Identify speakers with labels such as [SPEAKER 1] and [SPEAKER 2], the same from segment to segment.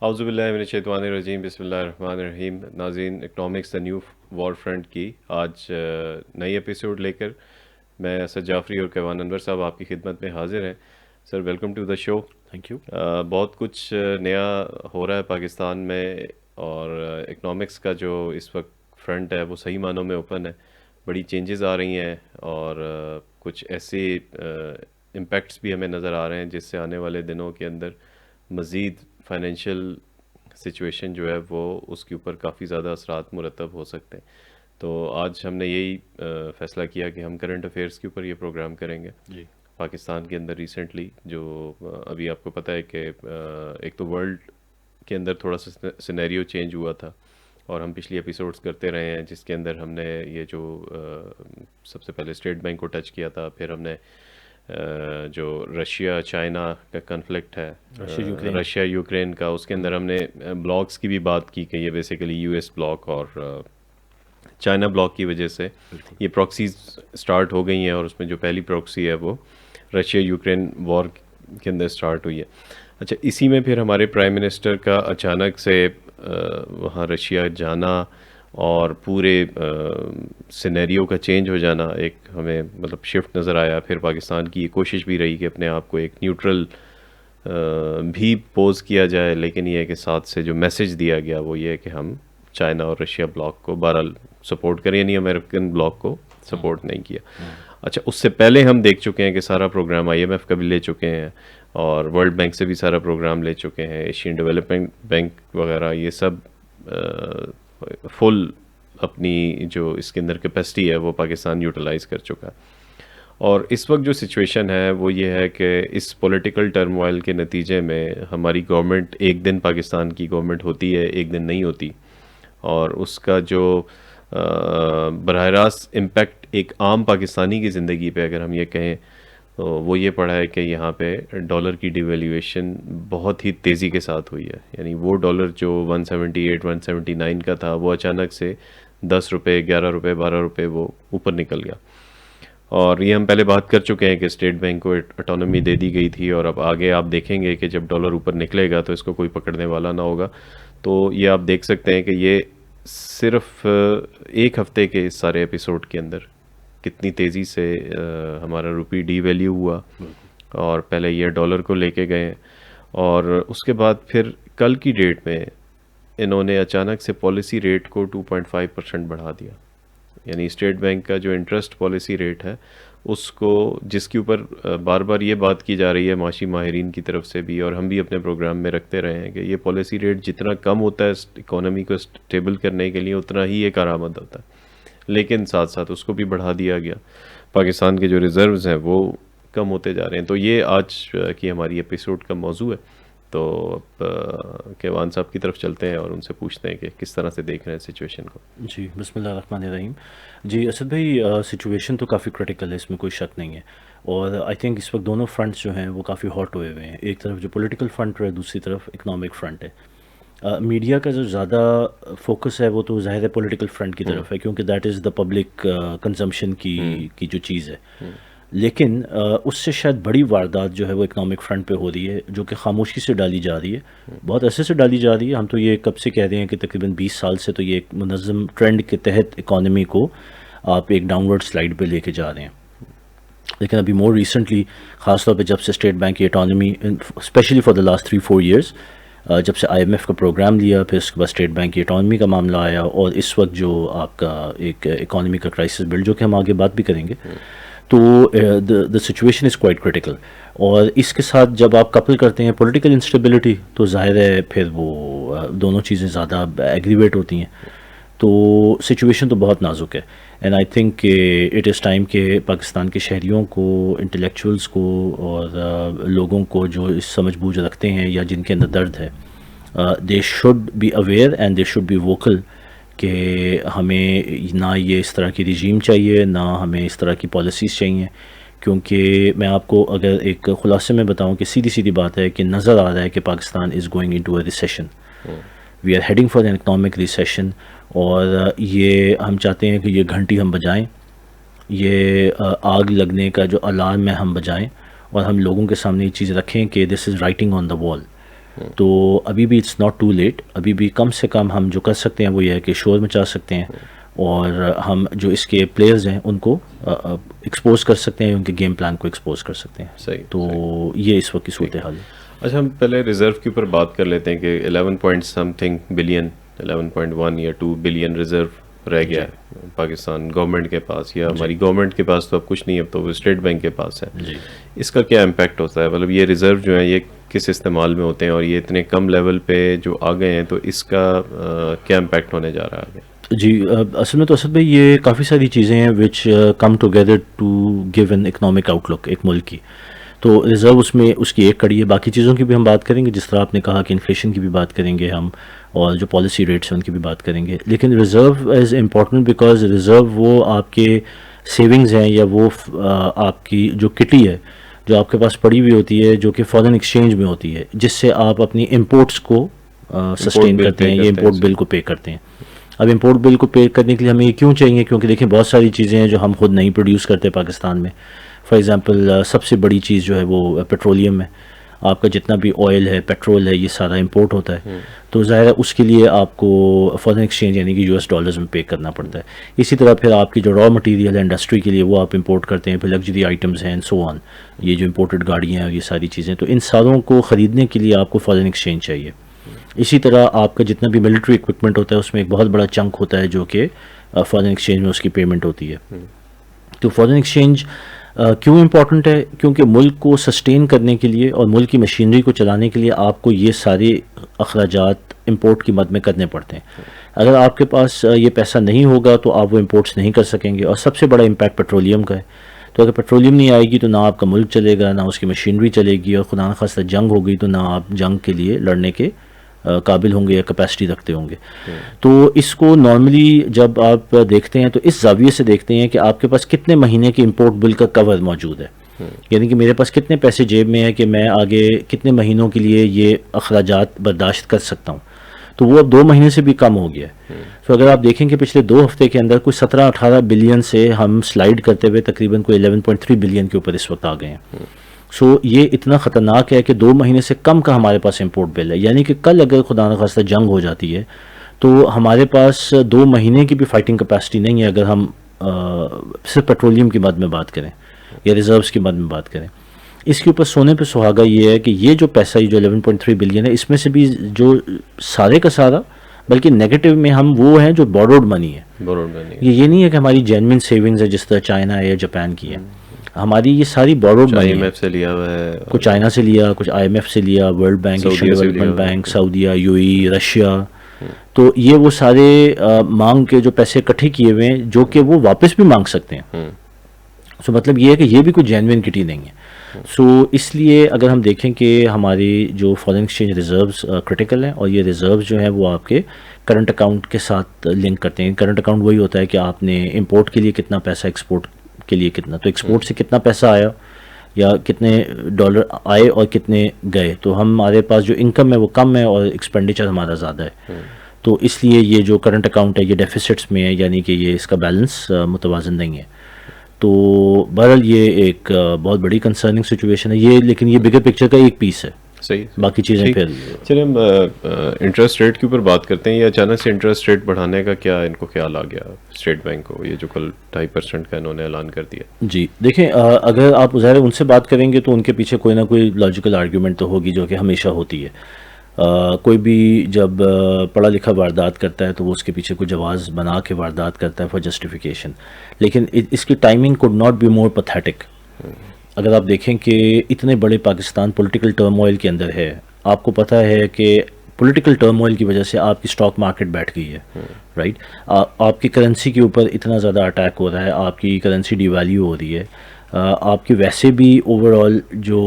[SPEAKER 1] اعوذ باللہ من الشیطان الرجیم، بسم اللہ الرحمن الرحیم۔ ناظرین، economics the new war front کی آج نئی ایپیسوڈ لے کر میں اسد جعفری اور کیوان انور صاحب آپ کی خدمت میں حاضر ہیں۔ Sir, welcome to the show.
[SPEAKER 2] Thank you.
[SPEAKER 1] بہت کچھ نیا ہو رہا ہے پاکستان میں، اور اکنامکس کا جو اس وقت فرنٹ ہے وہ صحیح معنوں میں اوپن ہے۔ بڑی چینجز آ رہی ہیں، اور کچھ ایسے امپیکٹس بھی ہمیں نظر آ رہے ہیں جس سے آنے والے دنوں کے اندر مزید فائنینشیل سچویشن جو ہے وہ اس کے اوپر کافی زیادہ اثرات مرتب ہو سکتے ہیں۔ تو آج ہم نے یہی فیصلہ کیا کہ ہم کرنٹ افیئرس کے اوپر یہ پروگرام کریں گے۔
[SPEAKER 2] جی،
[SPEAKER 1] پاکستان کے اندر ریسنٹلی جو ابھی آپ کو پتہ ہے کہ ایک تو ورلڈ کے اندر تھوڑا سا سینیریو چینج ہوا تھا، اور ہم پچھلی ایپیسوڈز کرتے رہے ہیں جس کے اندر ہم نے یہ جو سب سے پہلے اسٹیٹ بینک کو ٹچ کیا تھا، پھر ہم نے جو رشیا چائنا کا کنفلکٹ ہے، رشیا یوکرین کا، اس کے اندر ہم نے بلاکس کی بھی بات کی کہ یہ بیسیکلی یو ایس بلاک اور چائنا بلاک کی وجہ سے یہ پراکسیز سٹارٹ ہو گئی ہیں، اور اس میں جو پہلی پراکسی ہے وہ رشیا یوکرین وار کے اندر سٹارٹ ہوئی ہے۔ اچھا، اسی میں پھر ہمارے پرائم منسٹر کا اچانک سے وہاں رشیا جانا اور پورے سینیریو کا چینج ہو جانا، ایک ہمیں مطلب شفٹ نظر آیا۔ پھر پاکستان کی یہ کوشش بھی رہی کہ اپنے آپ کو ایک نیوٹرل بھی پوز کیا جائے، لیکن یہ ہے کہ ساتھ سے جو میسج دیا گیا وہ یہ ہے کہ ہم چائنا اور رشیا بلاک کو بہرحال سپورٹ کریں، یعنی امریکن بلاک کو سپورٹ نہیں کیا۔ اچھا، اس سے پہلے ہم دیکھ چکے ہیں کہ سارا پروگرام آئی ایم ایف کا بھی لے چکے ہیں، اور ورلڈ بینک سے بھی سارا پروگرام لے چکے ہیں، ایشین ڈیولپمنٹ بینک وغیرہ، یہ سب فل اپنی جو اس کے اندر کیپیسٹی ہے وہ پاکستان یوٹیلائز کر چکا ہے۔ اور اس وقت جو سچویشن ہے وہ یہ ہے کہ اس پولیٹیکل ٹرموائل کے نتیجے میں ہماری گورنمنٹ ایک دن پاکستان کی گورنمنٹ ہوتی ہے، ایک دن نہیں ہوتی، اور اس کا جو براہ راست امپیکٹ ایک عام پاکستانی کی زندگی پہ اگر ہم یہ کہیں تو وہ یہ پڑا ہے کہ یہاں پہ ڈالر کی ڈیویلیویشن بہت ہی تیزی کے ساتھ ہوئی ہے۔ یعنی وہ ڈالر جو 178 179 کا تھا وہ اچانک سے 10 روپے 11 روپے 12 روپے وہ اوپر نکل گیا۔ اور یہ ہم پہلے بات کر چکے ہیں کہ اسٹیٹ بینک کو اٹانومی دے دی گئی تھی، اور اب آگے آپ دیکھیں گے کہ جب ڈالر اوپر نکلے گا تو اس کو کوئی پکڑنے والا نہ ہوگا۔ تو یہ آپ دیکھ سکتے ہیں کہ یہ صرف ایک ہفتے کے اس سارے ایپیسوڈ کے اندر کتنی تیزی سے ہمارا روپی ڈی ویلیو ہوا، اور پہلے یہ ڈالر کو لے کے گئے، اور اس کے بعد پھر کل کی ڈیٹ میں انہوں نے اچانک سے پالیسی ریٹ کو 2.5% بڑھا دیا۔ یعنی اسٹیٹ بینک کا جو انٹرسٹ پالیسی ریٹ ہے اس کو، جس کے اوپر بار بار یہ بات کی جا رہی ہے معاشی ماہرین کی طرف سے بھی، اور ہم بھی اپنے پروگرام میں رکھتے رہے ہیں کہ یہ پالیسی ریٹ جتنا کم ہوتا ہے اکانومی کو اسٹیبل کرنے کے لیے اتنا ہی یہ کارآمد ہوتا ہے، لیکن ساتھ ساتھ اس کو بھی بڑھا دیا گیا۔ پاکستان کے جو ریزروز ہیں وہ کم ہوتے جا رہے ہیں۔ تو یہ آج کی ہماری ایپیسوڈ کا موضوع ہے۔ تو اب کیوان صاحب کی طرف چلتے ہیں اور ان سے پوچھتے ہیں کہ کس طرح سے دیکھ رہے ہیں سچویشن کو۔
[SPEAKER 2] جی، بسم اللہ الرحمن الرحیم۔ جی اسد بھائی، سچویشن تو کافی کرٹیکل ہے، اس میں کوئی شک نہیں ہے، اور آئی تھنک اس وقت دونوں فرنٹس جو ہیں وہ کافی ہاٹ ہوئے ہوئے ہیں۔ ایک طرف جو پولیٹیکل فرنٹ ہے، دوسری طرف اکنامک فرنٹ ہے۔ میڈیا کا جو زیادہ فوکس ہے وہ تو ظاہر ہے پولیٹیکل فرنٹ کی طرف ہے، کیونکہ that is the public consumption کی جو چیز ہے، لیکن اس سے شاید بڑی واردات جو ہے وہ اکنامک فرنٹ پہ ہو رہی ہے، جو کہ خاموشی سے ڈالی جا رہی ہے، بہت عرصے سے ڈالی جا رہی ہے۔ ہم تو یہ کب سے کہہ رہے ہیں کہ تقریباً 20 سال سے تو یہ ایک منظم ٹرینڈ کے تحت اکانومی کو آپ ایک ڈاؤن ورڈ سلائڈ پہ لے کے جا رہے ہیں، لیکن ابھی مور ریسنٹلی، خاص طور پہ جب سے اسٹیٹ بینک کی autonomy specially for the last 3-4 years, جب سے آئی ایم ایف کا پروگرام لیا، پھر اس کے بعد اسٹیٹ بینک کی اٹانومی کا معاملہ آیا، اور اس وقت جو آپ کا ایک اکانومی کا کرائسس بل، جو کہ ہم آگے بات بھی کریں گے، تو the situation is quite critical. اور اس کے ساتھ جب آپ کپل کرتے ہیں پولیٹیکل انسٹیبلٹی، تو ظاہر ہے پھر وہ دونوں چیزیں زیادہ ایگریویٹ ہوتی ہیں، تو سچویشن تو بہت نازک ہے۔ اینڈ آئی تھنک کہ اٹ از ٹائم کہ پاکستان کے شہریوں کو، انٹلیکچوئلس کو، اور لوگوں کو جو اس سمجھ بوجھ رکھتے ہیں یا جن کے اندر درد ہے، they should be aware and they should be vocal کہ ہمیں نہ یہ اس طرح کی رجیم چاہیے، نہ ہمیں اس طرح کی پالیسیز چاہیے، کیونکہ میں آپ کو اگر ایک خلاصے میں بتاؤں کہ سیدھی سیدھی بات ہے کہ نظر آ رہا ہے کہ Pakistan is going into a recession, we are heading for an economic recession, اور یہ ہم چاہتے ہیں کہ یہ گھنٹی ہم بجائیں، یہ آگ لگنے کا جو الارم ہے ہم بجائیں، اور ہم لوگوں کے سامنے یہ چیز رکھیں کہ دس از رائٹنگ آن دا وال، تو ابھی بھی اٹس ناٹ ٹو لیٹ. ابھی بھی کم سے کم ہم جو کر سکتے ہیں وہ یہ ہے کہ شور مچا سکتے ہیں, اور ہم جو اس کے پلیئرز ہیں ان کو ایکسپوز کر سکتے ہیں, ان کے گیم پلان کو ایکسپوز کر سکتے ہیں.
[SPEAKER 1] صحیح.
[SPEAKER 2] تو یہ اس وقت کی صورتحال ہے.
[SPEAKER 1] اچھا, ہم پہلے ریزرو کے اوپر بات کر لیتے ہیں کہ 11 پوائنٹ سم تھنگ بلین, 11.1 یا 2 بلین ریزرو رہ گیا ہے پاکستان گورنمنٹ کے پاس, یا ہماری گورنمنٹ کے پاس تو اب کچھ نہیں, اب تو وہ اسٹیٹ بینک کے پاس ہے. اس کا کیا امپیکٹ ہوتا ہے, مطلب یہ ریزرو جو ہیں یہ کس استعمال میں ہوتے ہیں, اور یہ اتنے کم لیول پہ جو آ گئے ہیں تو اس کا کیا امپیکٹ ہونے جا رہا ہے آگے؟
[SPEAKER 2] جی, اصل میں تو اسد بھائی یہ کافی ساری چیزیں ہیں which come together to give an economic outlook ایک ملک کی. تو ریزرو اس میں اس کی ایک کڑی ہے. باقی چیزوں کی بھی ہم بات کریں گے, جس طرح آپ نے کہا کہ انفلیشن کی بھی بات کریں گے ہم, اور جو پالیسی ریٹس ہیں ان کی بھی بات کریں گے. لیکن reserve is important because reserve وہ آپ کے سیونگز ہیں, یا وہ آپ کی جو کٹی ہے جو آپ کے پاس پڑی ہوئی ہوتی ہے, جو کہ فارن ایکسچینج میں ہوتی ہے, جس سے آپ اپنی امپورٹس کو سسٹین کرتے ہیں, یا امپورٹ بل کو پے کرتے ہیں. اب امپورٹ بل کو پے کرنے کے لیے ہمیں یہ کیوں چاہیے, کیونکہ دیکھیں بہت ساری چیزیں ہیں جو ہم خود نہیں پروڈیوس کرتے پاکستان میں. فار ایگزامپل سب سے بڑی چیز جو ہے وہ پیٹرولیم ہے. آپ کا جتنا بھی آئل ہے, پیٹرول ہے, یہ سارا امپورٹ ہوتا ہے. تو ظاہر ہے اس کے لیے آپ کو فارن ایکسچینج یعنی کہ یو ایس ڈالرز میں پے کرنا پڑتا ہے. اسی طرح پھر آپ کی جو را مٹیریل ہے انڈسٹری کے لیے وہ آپ امپورٹ کرتے ہیں, پھر لگژری آئٹمز ہیں اینڈ سو آن, یہ جو امپورٹڈ گاڑیاں ہیں, یہ ساری چیزیں, تو ان ساروں کو خریدنے کے لیے آپ کو فارن ایکسچینج چاہیے. اسی طرح آپ کا جتنا بھی ملٹری اکوپمنٹ ہوتا ہے اس میں ایک بہت بڑا چنک ہوتا ہے جو کہ فارن ایکسچینج میں اس کی پیمنٹ ہوتی ہے. تو فارن ایکسچینج کیوں امپورٹنٹ ہے, کیونکہ ملک کو سسٹین کرنے کے لیے اور ملک کی مشینری کو چلانے کے لیے آپ کو یہ سارے اخراجات امپورٹ کی مد میں کرنے پڑتے ہیں. اگر آپ کے پاس یہ پیسہ نہیں ہوگا تو آپ وہ امپورٹس نہیں کر سکیں گے. اور سب سے بڑا امپیکٹ پیٹرولیم کا ہے. تو اگر پیٹرولیم نہیں آئے گی تو نہ آپ کا ملک چلے گا, نہ اس کی مشینری چلے گی, اور خدا نخواستہ جنگ ہوگی تو نہ آپ جنگ کے لیے لڑنے کے قابل ہوں گے یا کیپیسٹی رکھتے ہوں گے. تو اس کو نارملی جب آپ دیکھتے ہیں تو اس زاویے سے دیکھتے ہیں کہ آپ کے پاس کتنے مہینے کے امپورٹ بل کا کور موجود ہے, یعنی کہ میرے پاس کتنے پیسے جیب میں ہے کہ میں آگے کتنے مہینوں کے لیے یہ اخراجات برداشت کر سکتا ہوں. تو وہ اب 2 مہینے سے بھی کم ہو گیا ہے. تو اگر آپ دیکھیں کہ پچھلے 2 ہفتے کے اندر کوئی 17-18 بلین سے ہم سلائڈ کرتے ہوئے تقریباً کوئی 11.3 بلین کے اوپر اس وقت آ گئے ہیں. سو یہ اتنا خطرناک ہے کہ 2 مہینے سے کم کا ہمارے پاس امپورٹ بل ہے. یعنی کہ کل اگر خدا نخواستہ جنگ ہو جاتی ہے تو ہمارے پاس 2 مہینے کی بھی فائٹنگ کیپیسٹی نہیں ہے, اگر ہم صرف پیٹرولیم کی مد میں بات کریں یا ریزروز کی مد میں بات کریں. اس کے اوپر سونے پہ سہاگا یہ ہے کہ یہ جو پیسہ جو 11.3 بلین ہے, اس میں سے بھی جو سارے کا سارا بلکہ نیگیٹو میں ہم وہ ہیں جو بورڈ منی ہے. یہ نہیں ہے کہ ہماری جینوئن سیونگز ہے جس طرح چائنا ہے یا جاپان کی ہے. ہماری یہ ساری بورڈ منی ہے.
[SPEAKER 1] IMF سے لیا ہوا ہے,
[SPEAKER 2] کچھ چائنا سے لیا, کچھ IMF سے لیا, world bank, Asian development bank, سعودیہ, UAE, رشیا. تو یہ وہ سارے مانگ کے جو پیسے اکٹھے کیے ہوئے ہیں جو کہ وہ واپس بھی مانگ سکتے ہیں. سو مطلب یہ ہے کہ یہ بھی کوئی جینوئن کٹی نہیں ہے. سو اس لیے اگر ہم دیکھیں کہ ہماری جو فارن ایکسچینج ریزروز کرٹیکل ہیں, اور یہ ریزروز جو ہیں وہ آپ کے کرنٹ اکاؤنٹ کے ساتھ لنک کرتے ہیں. کرنٹ اکاؤنٹ وہی ہوتا ہے کہ آپ نے امپورٹ کے لیے کتنا پیسہ, ایکسپورٹ کے لیے کتنا, تو ایکسپورٹ سے کتنا پیسہ آیا یا کتنے ڈالر آئے اور کتنے گئے. تو ہمارے پاس جو انکم ہے وہ کم ہے اور ایکسپینڈیچر ہمارا زیادہ ہے. تو اس لیے یہ جو کرنٹ اکاؤنٹ ہے یہ ڈیفیسٹس میں ہے, یعنی کہ یہ اس کا بیلنس متوازن نہیں ہے. تو بہرحال یہ ایک بہت بڑی کنسرننگ سچویشن ہے یہ, لیکن یہ بگر پکچر کا ایک پیس ہے.
[SPEAKER 1] صحیح,
[SPEAKER 2] باقی چیزیں پھر
[SPEAKER 1] چلیں ہم انٹرسٹ ریٹ کے اوپر بات کرتے ہیں. یہ اچانک سے انٹرسٹ ریٹ بڑھانے کا کیا ان کو خیال آ گیا اسٹیٹ بینک کو, یہ جو کل 2.5% کا انہوں نے اعلان کر دیا؟
[SPEAKER 2] جی دیکھیں, اگر آپ ظاہر ان سے بات کریں گے تو ان کے پیچھے کوئی نہ کوئی لاجیکل آرگیومنٹ تو ہوگی جو کہ ہمیشہ ہوتی ہے. کوئی بھی جب پڑھا لکھا واردات کرتا ہے تو وہ اس کے پیچھے کوئی جواز بنا کے واردات کرتا ہے فار جسٹیفیکیشن, لیکن اس کی timing could not be more pathetic. اگر آپ دیکھیں کہ اتنے بڑے پاکستان پولیٹیکل ٹرموائل کے اندر ہے, آپ کو پتہ ہے کہ پولیٹیکل ٹرموائل کی وجہ سے آپ کی اسٹاک مارکیٹ بیٹھ گئی ہے, رائٹ. آپ کی کرنسی کے اوپر اتنا زیادہ اٹیک ہو رہا ہے, آپ کی کرنسی ڈی ویلیو ہو رہی ہے, آپ کی ویسے بھی اوور آل جو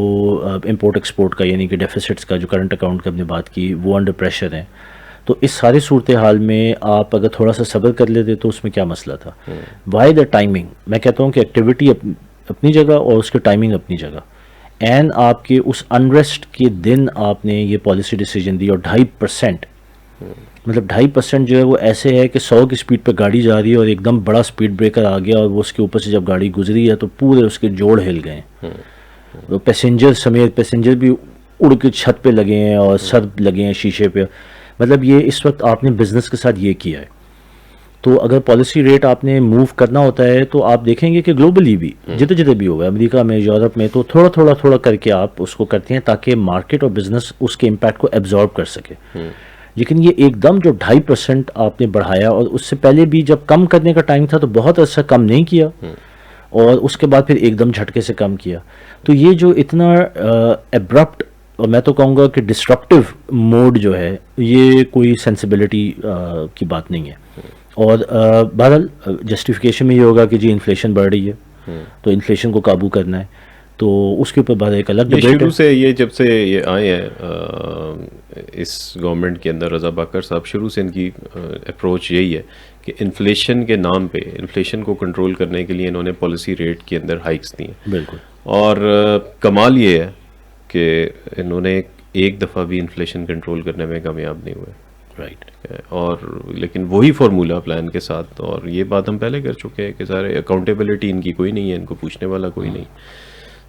[SPEAKER 2] امپورٹ ایکسپورٹ کا یعنی کہ ڈیفیسٹس کا جو کرنٹ اکاؤنٹ کا ہم نے بات کی وہ انڈر پریشر ہیں. تو اس ساری صورتحال میں آپ اگر تھوڑا سا صبر کر لیتے تو اس میں کیا مسئلہ تھا. وائی دا ٹائمنگ, میں کہتا ہوں کہ ایکٹیویٹی اپنی جگہ اور اس کی ٹائمنگ اپنی جگہ, اینڈ آپ کے اس انریسٹ کے دن آپ نے یہ پالیسی ڈیسیجن دی, اور 2.5% مطلب 2.5% جو ہے وہ ایسے ہے کہ 100 کی سپیڈ پہ گاڑی جا رہی ہے اور ایک دم بڑا سپیڈ بریکر آ گیا اور وہ اس کے اوپر سے جب گاڑی گزری ہے تو پورے اس کے جوڑ ہل گئے. پیسنجر سمیت, پیسنجر بھی اڑ کے چھت پہ لگے ہیں اور سر لگے ہیں شیشے پہ. مطلب یہ اس وقت آپ نے بزنس کے ساتھ یہ کیا ہے. تو اگر پالیسی ریٹ آپ نے موو کرنا ہوتا ہے تو آپ دیکھیں گے کہ گلوبلی بھی جتنے بھی ہوگا امریکہ میں یورپ میں تو تھوڑا کر کے آپ اس کو کرتے ہیں تاکہ مارکیٹ اور بزنس اس کے امپیکٹ کو ایبزارب کر سکے. لیکن یہ ایک دم جو 2.5% آپ نے بڑھایا اور اس سے پہلے بھی جب کم کرنے کا ٹائم تھا تو بہت عرصہ کم نہیں کیا اور اس کے بعد پھر ایک دم جھٹکے سے کم کیا. تو یہ جو اتنا ایبرپٹ اور میں تو کہوں گا کہ ڈسٹرپٹیو موڈ جو ہے یہ کوئی سینسیبلٹی کی بات نہیں ہے. اور بہرحال جسٹیفیکیشن میں یہ ہوگا کہ جی انفلیشن بڑھ رہی ہے تو انفلیشن کو قابو کرنا ہے تو اس کے اوپر بہت ایک الگ ڈیبیٹ ہے.
[SPEAKER 1] شروع سے یہ جب سے یہ آئے ہیں اس گورنمنٹ کے اندر رضا باکر صاحب شروع سے ان کی اپروچ یہی ہے کہ انفلیشن کے نام پہ انفلیشن کو کنٹرول کرنے کے لیے انہوں نے پالیسی ریٹ کے اندر ہائکس دی ہیں.
[SPEAKER 2] بالکل.
[SPEAKER 1] اور کمال یہ ہے کہ انہوں نے ایک دفعہ بھی انفلیشن کنٹرول کرنے میں کامیاب نہیں ہوئے.
[SPEAKER 2] رائٹ.
[SPEAKER 1] اور لیکن وہی فارمولہ پلان کے ساتھ, اور یہ بات ہم پہلے کر چکے ہیں کہ سارے اکاؤنٹیبلٹی ان کی کوئی نہیں ہے, ان کو پوچھنے والا کوئی نہیں.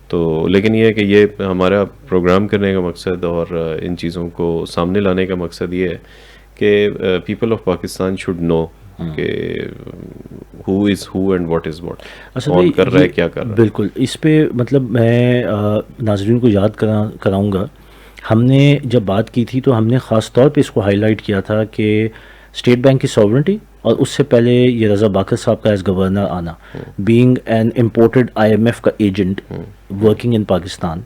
[SPEAKER 1] تو لیکن یہ ہے کہ یہ ہمارا پروگرام کرنے کا مقصد اور ان چیزوں کو سامنے لانے کا مقصد یہ ہے کہ people of Pakistan should know کہ who is who and what is what, کون کر رہا ہے کیا کر رہا ہے.
[SPEAKER 2] بالکل. اس پہ مطلب میں ناظرین کو یاد کراؤں گا, ہم نے جب بات کی تھی تو ہم نے خاص طور پہ اس کو ہائی لائٹ کیا تھا کہ اسٹیٹ بینک کی ساورنٹی اور اس سے پہلے یہ رضا باکر صاحب کا ایز گورنر آنا, بینگ این امپورٹڈ IMF کا ایجنٹ ورکنگ ان پاکستان,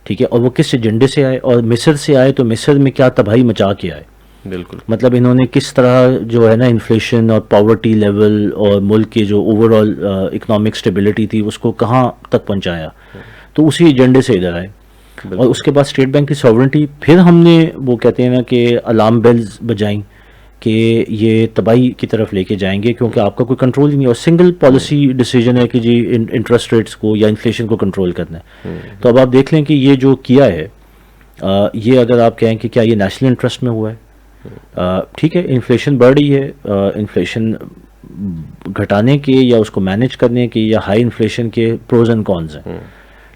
[SPEAKER 2] ٹھیک ہے, اور وہ کس ایجنڈے سے آئے اور مصر سے آئے تو مصر میں کیا تباہی مچا کے آئے.
[SPEAKER 1] بالکل.
[SPEAKER 2] مطلب انہوں نے کس طرح جو ہے نا انفلیشن اور پاورٹی لیول اور ملک کے جو اوور آل اکنامک اسٹیبلٹی تھی اس کو کہاں تک پہنچایا, تو اسی ایجنڈے سے ادھر آئے. اور اس کے بعد اسٹیٹ بینک کی ساورنٹی, پھر ہم نے وہ کہتے ہیں نا کہ الارم بیلز بجائیں کہ یہ تباہی کی طرف لے کے جائیں گے کیونکہ آپ کا کوئی کنٹرول ہی نہیں, اور سنگل پالیسی ڈیسیجن ہے کہ جی انٹرسٹ ریٹس کو یا انفلیشن کو کنٹرول کرنا ہے. تو اب آپ دیکھ لیں کہ یہ جو کیا ہے یہ اگر آپ کہیں کہ کیا یہ نیشنل انٹرسٹ میں ہوا ہے, ٹھیک ہے انفلیشن بڑھ رہی ہے, انفلیشن گھٹانے کے یا اس کو مینیج کرنے کے یا ہائی انفلیشن کے پروز اینڈ کونز ہیں,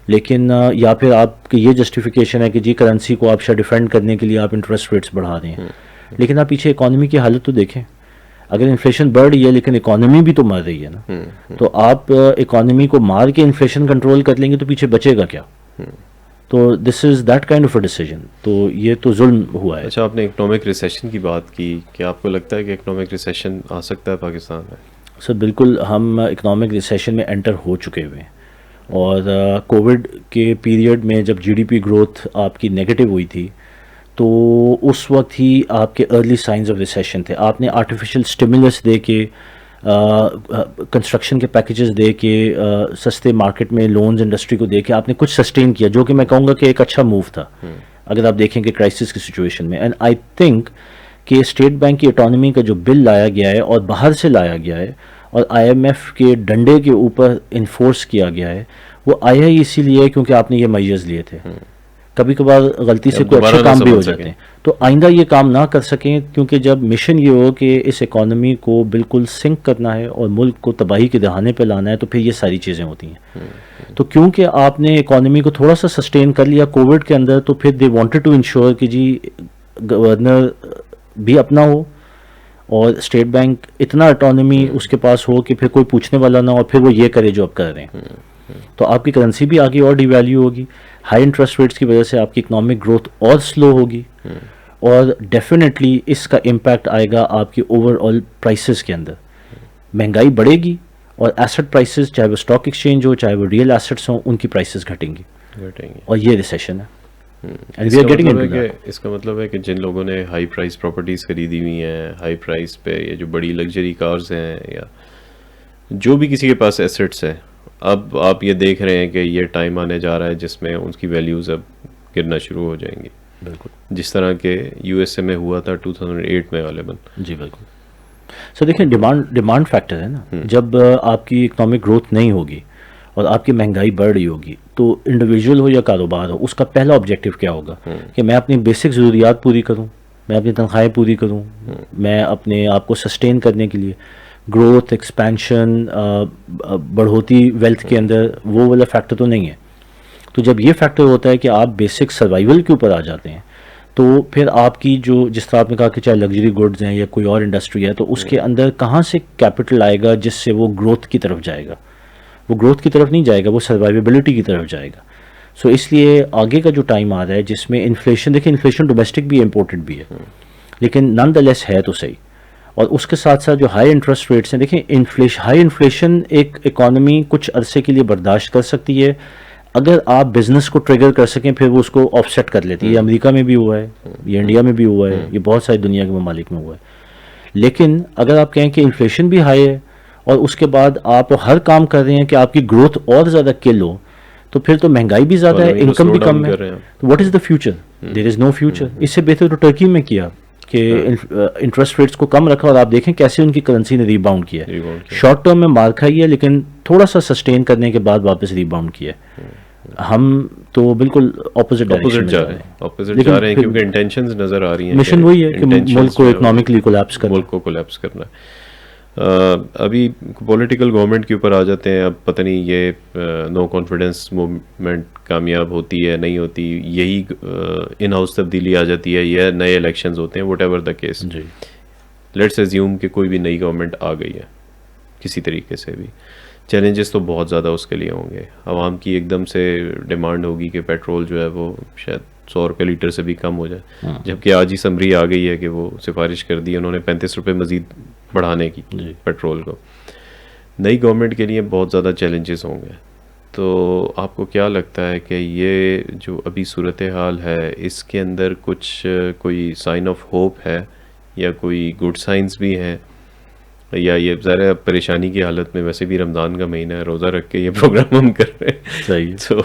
[SPEAKER 2] لیکن یا پھر آپ کی یہ جسٹیفیکیشن ہے کہ جی کرنسی کو آپ شاید ڈیفینڈ کرنے کے لیے آپ انٹرسٹ ریٹس بڑھا رہے ہیں, لیکن آپ پیچھے اکانومی کی حالت تو دیکھیں. اگر انفلیشن بڑھ رہی ہے لیکن اکانومی بھی تو مر رہی ہے نا, تو آپ اکانومی کو مار کے انفلیشن کنٹرول کر لیں گے تو پیچھے بچے گا کیا. تو this is that kind of a decision, تو یہ تو ظلم ہوا ہے.
[SPEAKER 1] اچھا, آپ نے اکنامک ریسیشن کی بات کی, کیا آپ کو لگتا ہے کہ اکنامک ریسیشن آ سکتا ہے پاکستان میں؟
[SPEAKER 2] سر بالکل, ہم اکنامک ریسیشن میں انٹر ہو چکے ہوئے ہیں, اور کووڈ کے پیریڈ میں جب GDP گروتھ آپ کی نیگیٹو ہوئی تھی تو اس وقت ہی آپ کے ارلی سائنز آف ریسیشن تھے. آپ نے آرٹیفیشیل اسٹیمولس دے کے, کنسٹرکشن کے پیکیجز دے کے, سستے مارکیٹ میں لونز انڈسٹری کو دے کے آپ نے کچھ سسٹین کیا, جو کہ میں کہوں گا کہ ایک اچھا موو تھا اگر آپ دیکھیں کہ کرائسس کی سچویشن میں. اینڈ آئی تھنک کہ اسٹیٹ بینک کی اٹانومی کا جو بل لایا گیا ہے اور باہر سے لایا گیا ہے اور IMF کے ڈنڈے کے اوپر انفورس کیا گیا ہے, وہ آیا ہی اسی لیے کیونکہ آپ نے یہ میجرز لیے تھے. کبھی کبھار غلطی سے کوئی اچھے کام بھی ہو جاتے ہیں, تو آئندہ یہ کام نہ کر سکیں, کیونکہ جب مشن یہ ہو کہ اس اکانومی کو بالکل سنک کرنا ہے اور ملک کو تباہی کے دہانے پہ لانا ہے, تو پھر یہ ساری چیزیں ہوتی ہیں. تو کیونکہ آپ نے اکانومی کو تھوڑا سا سسٹین کر لیا کووڈ کے اندر, تو پھر دے وانٹیڈ ٹو انشور کہ جی گورنر بھی اپنا ہو اور اسٹیٹ بینک اتنا اٹانومی اس کے پاس ہو کہ پھر کوئی پوچھنے والا نہ ہو, پھر وہ یہ کرے جو اب کر رہے ہیں. تو آپ کی کرنسی بھی آگے اور ڈی ویلیو ہوگی, ہائی انٹرسٹ ریٹس کی وجہ سے آپ کی اکنامک گروتھ اور سلو ہوگی, اور ڈیفینیٹلی اس کا امپیکٹ آئے گا آپ کی اوور آل پرائسز کے اندر. مہنگائی بڑھے گی اور ایسٹ پرائسز, چاہے وہ اسٹاک ایکسچینج ہو چاہے وہ ریئل ایسٹس ہوں, ان کی پرائسز گھٹیں گی, اور یہ ریسیشن ہے.
[SPEAKER 1] اس کا مطلب ہے کہ جن لوگوں نے ہائی پرائز پراپرٹیز خریدی ہوئی ہیں, ہائی پرائز پہ, یہ جو بڑی لگژری کارز ہیں یا جو بھی کسی کے پاس ایسٹس ہیں, اب آپ یہ دیکھ رہے ہیں کہ یہ ٹائم آنے جا رہا ہے جس میں ان کی ویلیوز اب گرنا شروع ہو جائیں گی.
[SPEAKER 2] بالکل,
[SPEAKER 1] جس طرح کہ USA میں ہوا تھا 2008 میں غالباً.
[SPEAKER 2] جی بالکل. سر دیکھیں, ڈیمانڈ فیکٹر ہے نا, جب آپ کی اکنامک گروتھ نہیں ہوگی اور آپ کی مہنگائی بڑھ رہی ہوگی, تو انڈیویجول ہو یا کاروبار ہو, اس کا پہلا آبجیکٹیو کیا ہوگا کہ میں اپنی بیسک ضروریات پوری کروں, میں اپنی تنخواہیں پوری کروں, میں اپنے آپ کو سسٹین کرنے کے لیے گروتھ, ایکسپینشن, بڑھوتی ویلتھ کے اندر, وہ والا فیکٹر تو نہیں ہے. تو جب یہ فیکٹر ہوتا ہے کہ آپ بیسک سروائیول کے اوپر آ جاتے ہیں تو پھر آپ کی جو جس طرح آپ نے کہا کہ چاہے لگژری گڈز ہیں یا کوئی اور انڈسٹری ہے تو اس کے اندر کہاں سے کیپٹل آئے گا جس سے وہ گروتھ کی طرف جائے گا. وہ گروتھ کی طرف نہیں جائے گا, وہ سروائیویبلٹی کی طرف جائے گا. سو اس لیے آگے کا جو ٹائم آ رہا ہے جس میں انفلیشن, دیکھیں انفلیشن ڈومیسٹک بھی ہے امپورٹنٹ بھی ہے لیکن نان دا لیس ہے تو صحیح. اور اس کے ساتھ ساتھ جو ہائی انٹرسٹ ریٹس ہیں, دیکھیں ہائی انفلیشن ایک اکانومی کچھ عرصے کے لیے برداشت کر سکتی ہے اگر آپ بزنس کو ٹریگر کر سکیں, پھر وہ اس کو آف سیٹ کر لیتی ہے. یہ امریکہ میں بھی ہوا ہے, یہ انڈیا میں بھی ہوا ہے, یہ بہت ساری دنیا کے ممالک میں ہوا ہے. لیکن اگر آپ کہیں کہ انفلیشن بھی ہائی ہے اور اس کے بعد آپ ہر کام کر رہے ہیں کہ آپ کی گروتھ اور زیادہ کل ہو, تو پھر تو مہنگائی بھی زیادہ ہے, انکم بھی کم ہے. What is the future? There is no future. اس سے بہتر تو ٹرکی میں کیا کہ انٹرسٹ ریٹس کو کم رکھا اور آپ دیکھیں کیسے ان کی کرنسی نے ریباؤنڈ کیا ہے. شارٹ ٹرم میں مار کھائی ہے لیکن تھوڑا سا سسٹین کرنے کے بعد واپس ریباؤنڈ کیا ہے. ہم تو بالکل اپوزٹ ڈائریکشن
[SPEAKER 1] جا رہے ہیں کیونکہ انٹینشنز نظر آ رہی ہیں.
[SPEAKER 2] مشن وہی ہے کہ ملک کو اکنامکلی کولیپس کرنا,
[SPEAKER 1] ملک کو کولیپس کرنا. ابھی پولیٹیکل گورنمنٹ کے اوپر آ جاتے ہیں. اب پتہ نہیں یہ نو کانفیڈنس موومنٹ کامیاب ہوتی ہے نہیں ہوتی, یہی ان ہاؤس تبدیلی آ جاتی ہے یا نئے الیکشنز ہوتے ہیں, what ever the case. Let's assume کہ کوئی بھی نئی گورنمنٹ آ گئی ہے کسی طریقے سے بھی, چیلنجز تو بہت زیادہ اس کے لیے ہوں گے. عوام کی ایک دم سے ڈیمانڈ ہوگی کہ پیٹرول جو ہے وہ شاید 100 روپے لیٹر سے بھی کم ہو جائے, جبکہ آج ہی سمری آ گئی ہے کہ وہ سفارش کر دی انہوں نے 35 روپے مزید بڑھانے کی پیٹرول کو. نئی گورنمنٹ کے لیے بہت زیادہ چیلنجز ہوں گے. تو آپ کو کیا لگتا ہے کہ یہ جو ابھی صورتحال ہے اس کے اندر کچھ کوئی سائن آف ہوپ ہے یا کوئی گڈ سائنس بھی ہیں, یا یہ ظاہر پریشانی کی حالت میں, ویسے بھی رمضان کا مہینہ ہے, روزہ رکھ کے یہ پروگرام ہم کر رہے ہیں
[SPEAKER 2] صحیح.
[SPEAKER 1] تو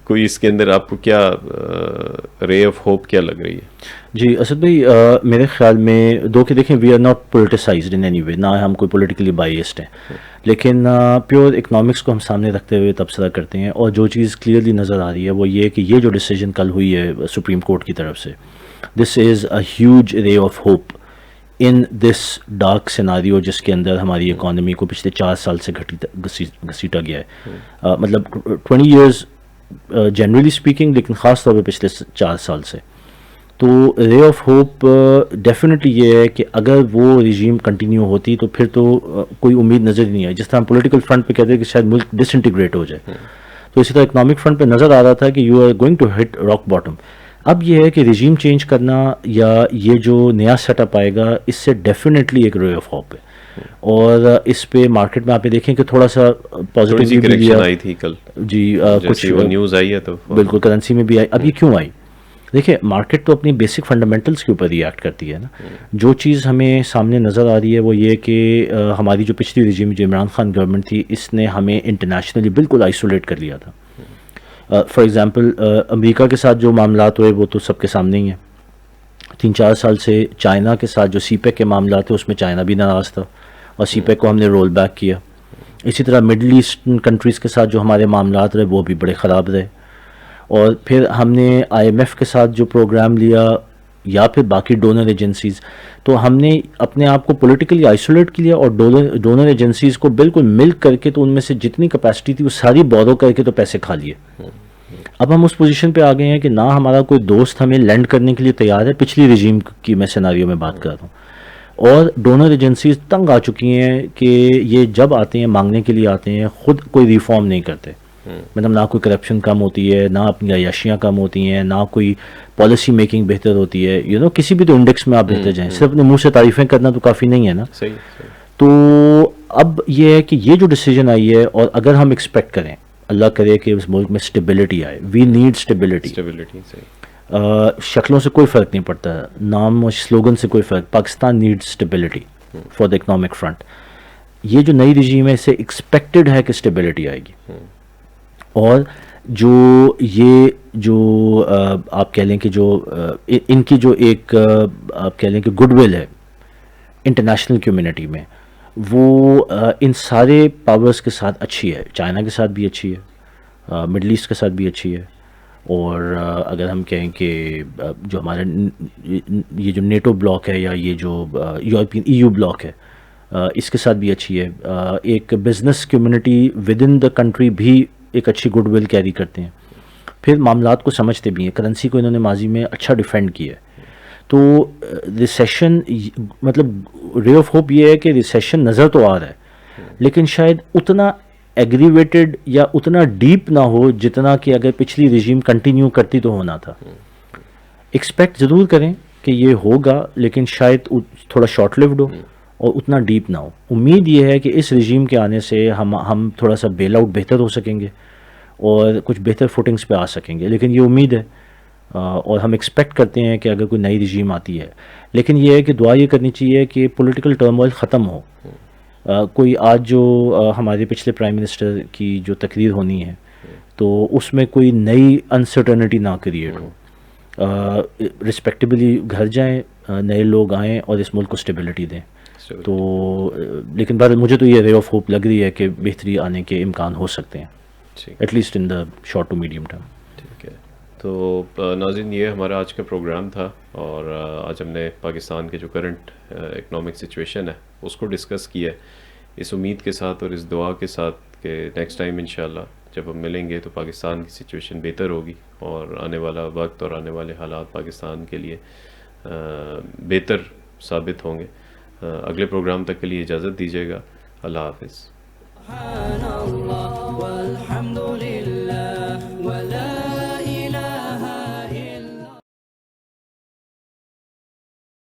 [SPEAKER 1] کوئی اس کے اندر آپ کو کیا رے آف ہوپ کیا لگ رہی ہے؟
[SPEAKER 2] جی اسد بھائی, میرے خیال میں دو کہ دیکھیں we are not politicized in any way وے, نہ ہم کوئی پولیٹیکلی بائیسڈ ہیں, لیکن پیور اکنامکس کو ہم سامنے رکھتے ہوئے تبصرہ کرتے ہیں. اور جو چیز کلیئرلی نظر آ رہی ہے وہ یہ کہ یہ جو ڈیسیجن کل ہوئی ہے سپریم کورٹ کی طرف سے, دس از اے ہیوج رے of hope in this dark scenario جس کے اندر ہماری اکانومی کو پچھلے 4 سال سے گھسیٹا گیا ہے. مطلب 20 ایئرز جنرلی اسپیکنگ, لیکن خاص طور پہ پچھلے 4 سال سے. تو رے آف ہوپ ڈیفینیٹلی یہ ہے کہ اگر وہ رجیم کنٹینیو ہوتی تو پھر تو کوئی امید نظر ہی نہیں آئی. جس طرح ہم پولیٹیکل فرنٹ پہ کہتے ہیں کہ شاید ملک ڈس انٹیگریٹ ہو جائے, تو اسی طرح اکنامک فرنٹ پہ نظر آ رہا تھا کہ you are going to hit rock bottom. اب یہ ہے کہ رجیم چینج کرنا یا یہ جو نیا سیٹ اپ آئے گا اس سے ڈیفینیٹلی ایک رے آف ہوپ ہے. اور اس پہ مارکیٹ میں آپ دیکھیں کہ تھوڑا سا پازیٹیو
[SPEAKER 1] آئی تھی کل,
[SPEAKER 2] جی کچھ
[SPEAKER 1] نیوز آئی ہے تو
[SPEAKER 2] بالکل کرنسی میں بھی آئی. اب یہ کیوں آئی؟ دیکھیں مارکیٹ تو اپنی بیسک فنڈامنٹلس کے اوپر ری ایکٹ کرتی ہے نا. جو چیز ہمیں سامنے نظر آ رہی ہے وہ یہ کہ ہماری جو پچھلی رجیم جو عمران خان گورنمنٹ تھی اس نے ہمیں انٹرنیشنلی بالکل آئسولیٹ کر لیا تھا. فار ایگزامپل امریکہ کے ساتھ جو معاملات ہوئے وہ تو سب کے سامنے ہی ہیں. 3-4 سال سے چائنا کے ساتھ جو سی پیک کے معاملات تھے اس میں چائنا بھی ناراض تھا اور سی پیک کو ہم نے رول بیک کیا. اسی طرح مڈل ایسٹرن کنٹریز کے ساتھ جو ہمارے معاملات رہے وہ بھی بڑے خراب رہے. اور پھر ہم نے IMF کے ساتھ جو پروگرام لیا یا پھر باقی ڈونر ایجنسیز, تو ہم نے اپنے آپ کو پولیٹیکلی آئسولیٹ کیا اور ڈونر ایجنسیز کو بالکل ملک کر کے تو ان میں سے جتنی کیپیسٹی تھی وہ ساری بورو کر کے تو پیسے کھا لیے. اب ہم اس پوزیشن پہ آ گئے ہیں کہ نہ ہمارا کوئی دوست ہمیں لینڈ کرنے کے لیے تیار ہے. پچھلی رجیم کی میں سیناریو میں بات کر رہا ہوں. اور ڈونر ایجنسیز تنگ آ چکی ہیں کہ یہ جب آتے ہیں مانگنے کے لیے آتے ہیں خود کوئی ریفارم نہیں کرتے. مطلب نہ کوئی کرپشن کم ہوتی ہے, نہ اپنی عیاشیاں کم ہوتی ہیں, نہ کوئی پالیسی میکنگ بہتر ہوتی ہے. کسی بھی تو انڈیکس میں آپ بہتر جائیں, صرف اپنے منہ سے تعریفیں کرنا تو کافی نہیں ہے نا. تو اب یہ ہے کہ یہ جو ڈیسیجن آئی ہے, اور اگر ہم ایکسپیکٹ کریں, اللہ کرے کہ اس ملک میں اسٹیبلٹی آئے, وی نیڈ اسٹیبلٹی. شکلوں سے کوئی فرق نہیں پڑتا, نام اور سلوگن سے کوئی فرق. Pakistan need stability for the economic front. یہ جو نئی رجیم ہے اس سے ایکسپیکٹڈ ہے کہ اسٹیبلٹی آئے گی. اور یہ جو آپ کہہ لیں کہ جو ان کی جو ایک آپ کہہ لیں کہ گڈ ول ہے انٹرنیشنل کمیونٹی میں, وہ ان سارے پاورز کے ساتھ اچھی ہے. چائنا کے ساتھ بھی اچھی ہے, مڈل ایسٹ کے ساتھ بھی اچھی ہے, اور اگر ہم کہیں کہ جو ہمارا یہ جو نیٹو بلاک ہے یا یہ جو یورپین EU بلاک ہے اس کے ساتھ بھی اچھی ہے. ایک business community with in the country بھی ایک اچھی گڈ ول کیری کرتے ہیں، پھر معاملات کو سمجھتے بھی ہیں. کرنسی کو انہوں نے ماضی میں اچھا ڈیفینڈ کیا ہے. تو ریسیشن مطلب رے آف ہوپ یہ ہے کہ ریسیشن نظر تو آ رہا ہے لیکن شاید اتنا ایگریویٹڈ یا اتنا ڈیپ نہ ہو جتنا کہ اگر پچھلی رجیم کنٹینیو کرتی تو ہونا تھا. ایکسپیکٹ ضرور کریں کہ یہ ہوگا لیکن شاید تھوڑا شارٹ لیوڈ ہو اور اتنا ڈیپ نہ ہو. امید یہ ہے کہ اس رجیم کے آنے سے ہم تھوڑا سا بیل آؤٹ بہتر ہو سکیں گے اور کچھ بہتر فوٹنگز پہ آ سکیں گے، لیکن یہ امید ہے اور ہم ایکسپیکٹ کرتے ہیں کہ اگر کوئی نئی رجیم آتی ہے. لیکن یہ ہے کہ دعا یہ کرنی چاہیے کہ پولیٹیکل ٹرموائل ختم ہو. کوئی آج جو ہمارے پچھلے پرائم منسٹر کی جو تقریر ہونی ہے تو اس میں کوئی نئی انسرٹنٹی نہ کریٹ ہو. رسپیکٹبلی گھر جائیں، نئے لوگ آئیں اور اس ملک کو اسٹیبلٹی دیں. تو لیکن بعد مجھے تو یہ رے آف ہوپ لگ رہی ہے کہ بہتری آنے کے امکان ہو سکتے ہیں at least in the short to medium term.
[SPEAKER 1] ٹھیک ہے. تو ناظرین یہ ہمارا آج کا پروگرام تھا اور آج ہم نے پاکستان کے جو کرنٹ اکنامک سچویشن ہے اس کو ڈسکس کیا ہے اس امید کے ساتھ اور اس دعا کے ساتھ کہ نیکسٹ ٹائم انشاءاللہ جب ہم ملیں گے تو پاکستان کی سچویشن بہتر ہوگی اور آنے والا وقت اور آنے والے حالات پاکستان کے لیے بہتر ثابت ہوں گے. اگلے پروگرام تک کے لیے اجازت دیجیے گا. اللہ حافظ.